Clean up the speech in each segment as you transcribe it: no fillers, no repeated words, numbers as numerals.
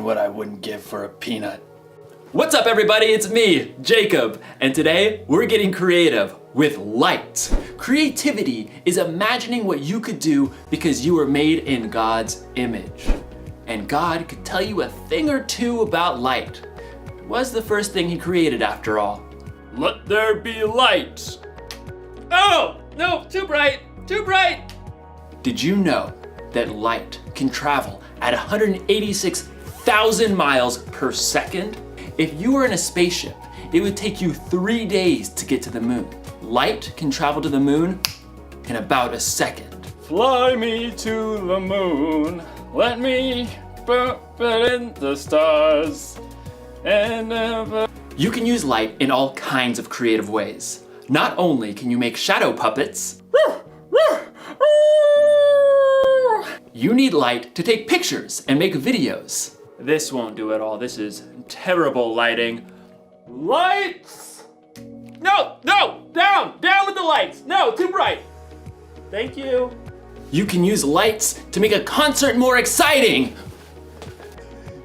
what I wouldn't give for a peanut. What's up everybody, it's me, Jacob, and today we're getting creative with light. Creativity is imagining what you could do because you were made in God's image. And God could tell you a thing or two about light. It was the first thing he created after all. Let there be light. Oh, no, too bright, too bright. Did you know that light can travel at 186,000 miles per second? If you were in a spaceship, it would take you 3 days to get to the moon. Light can travel to the moon in about a second. Fly me to the moon, let me put in the stars, and never... You can use light in all kinds of creative ways. Not only can you make shadow puppets, you need light to take pictures and make videos. This won't do it all. This is terrible lighting. Lights! No, down with the lights. No, too bright. Thank you. You can use lights to make a concert more exciting.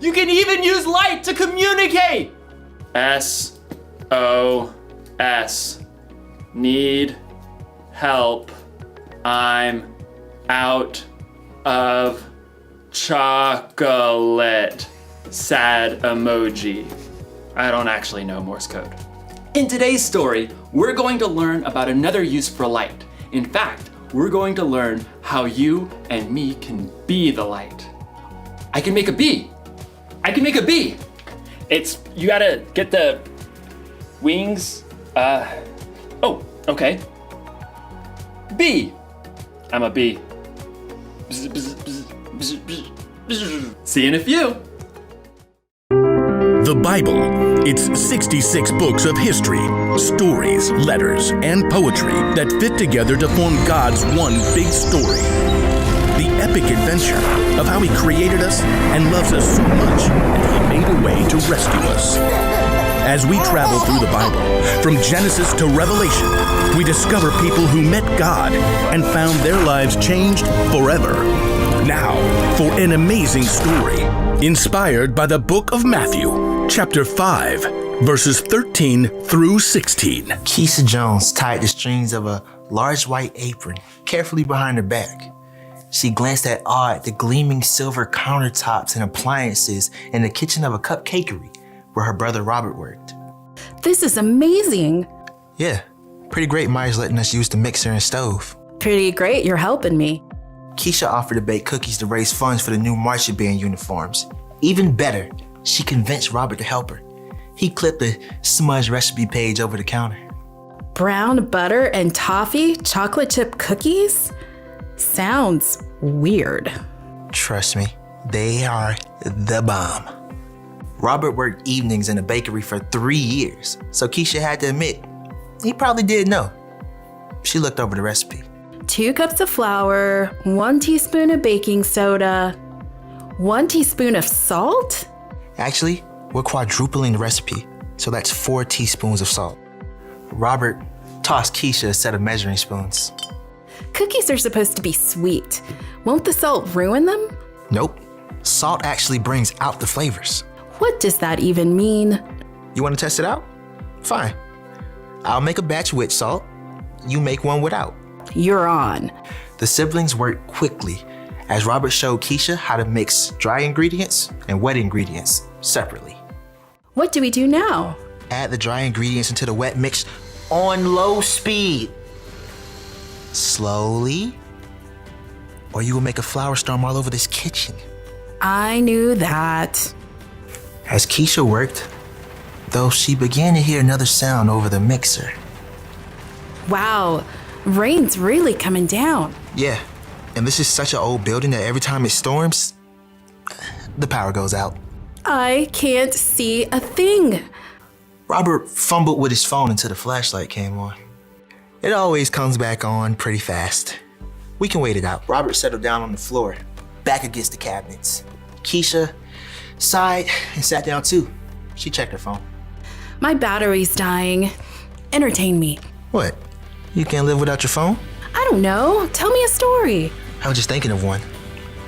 You can even use light to communicate. SOS. Need help. I'm out of chocolate. Sad emoji. I don't actually know Morse code. In today's story, we're going to learn about another use for light. In fact, we're going to learn how you and me can be the light. I can make a bee. You gotta get the wings. Oh, okay. Bee. I'm a bee. See you in a few. The Bible. It's 66 books of history, stories, letters, and poetry that fit together to form God's one big story. The epic adventure of how He created us and loves us so much that He made a way to rescue us. As we travel through the Bible, from Genesis to Revelation, we discover people who met God and found their lives changed forever. Now, for an amazing story, inspired by the book of Matthew, chapter 5, verses 13 through 16. Keisha Jones tied the strings of a large white apron carefully behind her back. She glanced at awe at the gleaming silver countertops and appliances in the kitchen of a cupcakery where her brother Robert worked. This is amazing. Yeah, pretty great Myers letting us use the mixer and stove. Pretty great, you're helping me. Keisha offered to bake cookies to raise funds for the new marching band uniforms. Even better, she convinced Robert to help her. He clipped a smudge recipe page over the counter. Brown butter and toffee chocolate chip cookies? Sounds weird. Trust me, they are the bomb. Robert worked evenings in a bakery for 3 years, so Keisha had to admit, he probably did know. She looked over the recipe. 2 cups of flour, 1 teaspoon of baking soda, 1 teaspoon of salt? Actually, we're quadrupling the recipe, so that's 4 teaspoons of salt. Robert tossed Keisha a set of measuring spoons. Cookies are supposed to be sweet. Won't the salt ruin them? Nope. Salt actually brings out the flavors. What does that even mean? You want to test it out? Fine. I'll make a batch with salt. You make one without. You're on. The siblings worked quickly as Robert showed Keisha how to mix dry ingredients and wet ingredients separately. What do we do now? Add the dry ingredients into the wet mix on low speed. Slowly, or you will make a flour storm all over this kitchen. I knew that. As Keisha worked, though, she began to hear another sound over the mixer. Wow, rain's really coming down. Yeah, and this is such an old building that every time it storms, the power goes out. I can't see a thing. Robert fumbled with his phone until the flashlight came on. It always comes back on pretty fast. We can wait it out. Robert settled down on the floor, back against the cabinets. Keisha sighed and sat down too. She checked her phone. My battery's dying. Entertain me. What? You can't live without your phone? I don't know. Tell me a story. I was just thinking of one.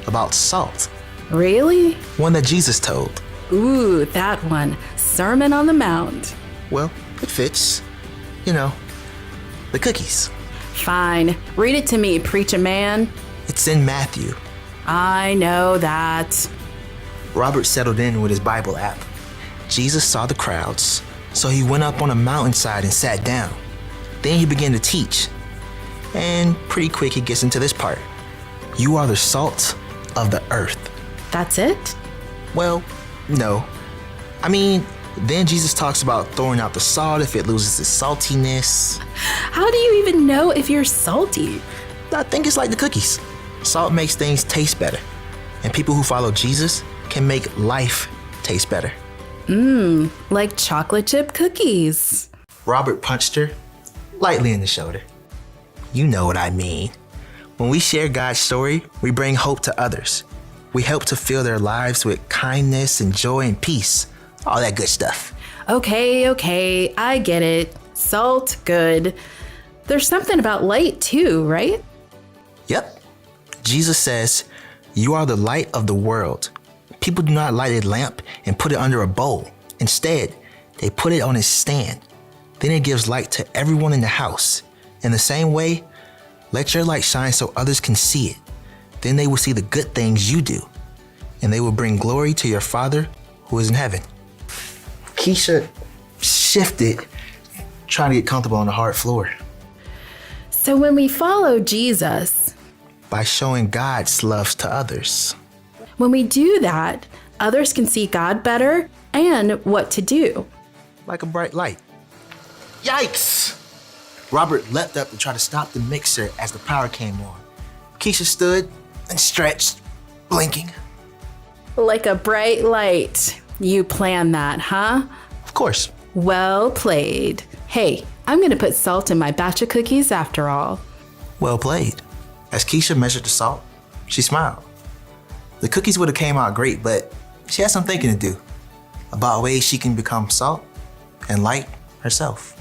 About salt. Really? One that Jesus told. Ooh, that one. Sermon on the Mount. Well, it fits. You know, the cookies. Fine. Read it to me, preacher man. It's in Matthew. I know that. Robert settled in with his Bible app. Jesus saw the crowds, so he went up on a mountainside and sat down. Then he began to teach. And pretty quick he gets into this part. You are the salt of the earth. That's it? Well, no. I mean, then Jesus talks about throwing out the salt if it loses its saltiness. How do you even know if you're salty? I think it's like the cookies. Salt makes things taste better. And people who follow Jesus can make life taste better. Like chocolate chip cookies. Robert punched her lightly in the shoulder. You know what I mean. When we share God's story, we bring hope to others. We help to fill their lives with kindness and joy and peace. All that good stuff. Okay, I get it. Salt, good. There's something about light too, right? Yep. Jesus says, you are the light of the world. People do not light a lamp and put it under a bowl. Instead, they put it on its stand. Then it gives light to everyone in the house. In the same way, let your light shine so others can see it. Then they will see the good things you do, and they will bring glory to your Father who is in heaven. Keisha shifted, trying to get comfortable on the hard floor. So when we follow Jesus, By showing God's love to others. when we do that, others can see God better and what to do. Like a bright light. Yikes! Robert leapt up to try to stop the mixer as the power came on. Keisha stood and stretched, blinking. Like a bright light. You planned that, huh? Of course. Well played. Hey, I'm gonna put salt in my batch of cookies after all. Well played. As Keisha measured the salt, she smiled. The cookies would have came out great, but she had some thinking to do about ways she can become salt and light herself.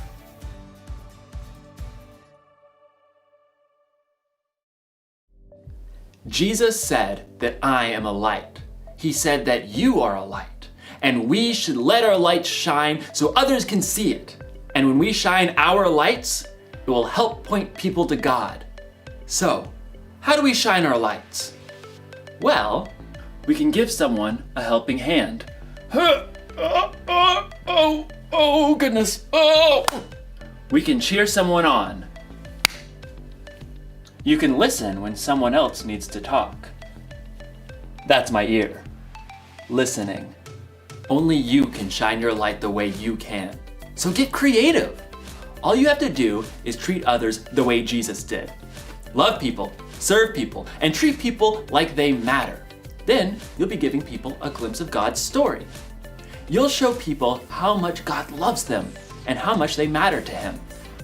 Jesus said that I am a light. He said that you are a light, and we should let our light shine so others can see it. And when we shine our lights, it will help point people to God. So, how do we shine our lights? Well, we can give someone a helping hand. Oh, goodness. Oh! We can cheer someone on. You can listen when someone else needs to talk. That's my ear. Listening. Only you can shine your light the way you can. So get creative. All you have to do is treat others the way Jesus did. Love people, serve people, and treat people like they matter. Then you'll be giving people a glimpse of God's story. You'll show people how much God loves them and how much they matter to Him.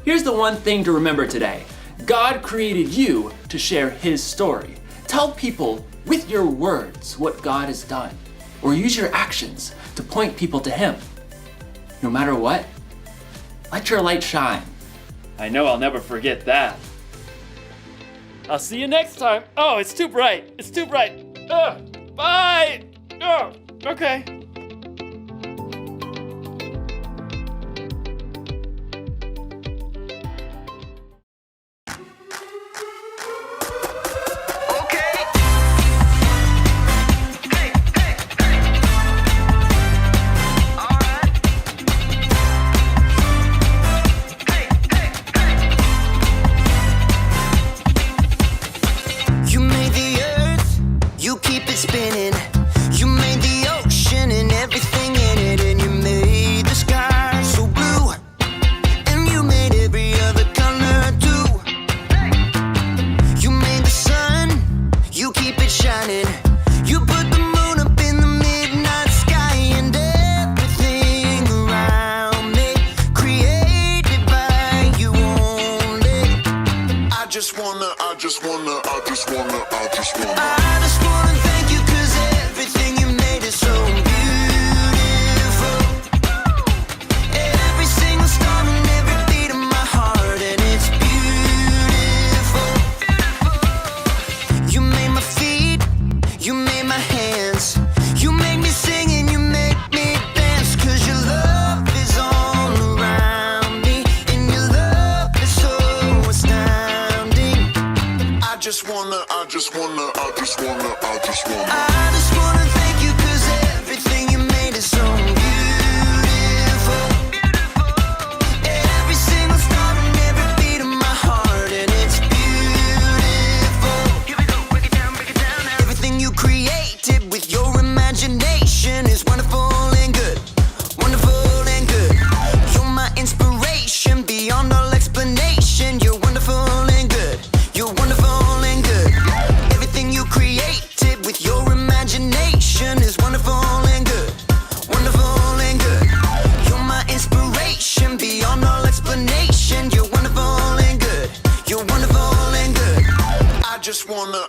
Here's the one thing to remember today. God created you to share His story. Tell people with your words what God has done, or use your actions to point people to Him. No matter what, let your light shine. I know I'll never forget that. I'll see you next time. Oh, it's too bright. It's too bright. Bye. Oh, okay. You made the earth, you keep it spinning. You made the ocean and everything in it, and you made the sky so blue, and you made every other color too. You made the sun, you keep it shining. You put the moon up in the midnight sky, and everything around me created by you only. I just wanna thank you, 'cause everything you made is so beautiful. Every single star and every beat of my heart, and it's beautiful. You made my feet, you made my hands, just wanna thank you 'cause everything you made is so beautiful. Every single star and every beat of my heart, and it's beautiful. Here we go, break it down now. Everything you created with your imagination is wonderful and good. Wonderful and good. You're my inspiration beyond all explanation. You're wonderful and good. You're wonderful and good. Everything you created with your imagination is wonderful and good. Wonderful and good. You're my inspiration beyond all explanation. You're wonderful and good. You're wonderful and good. I just wanna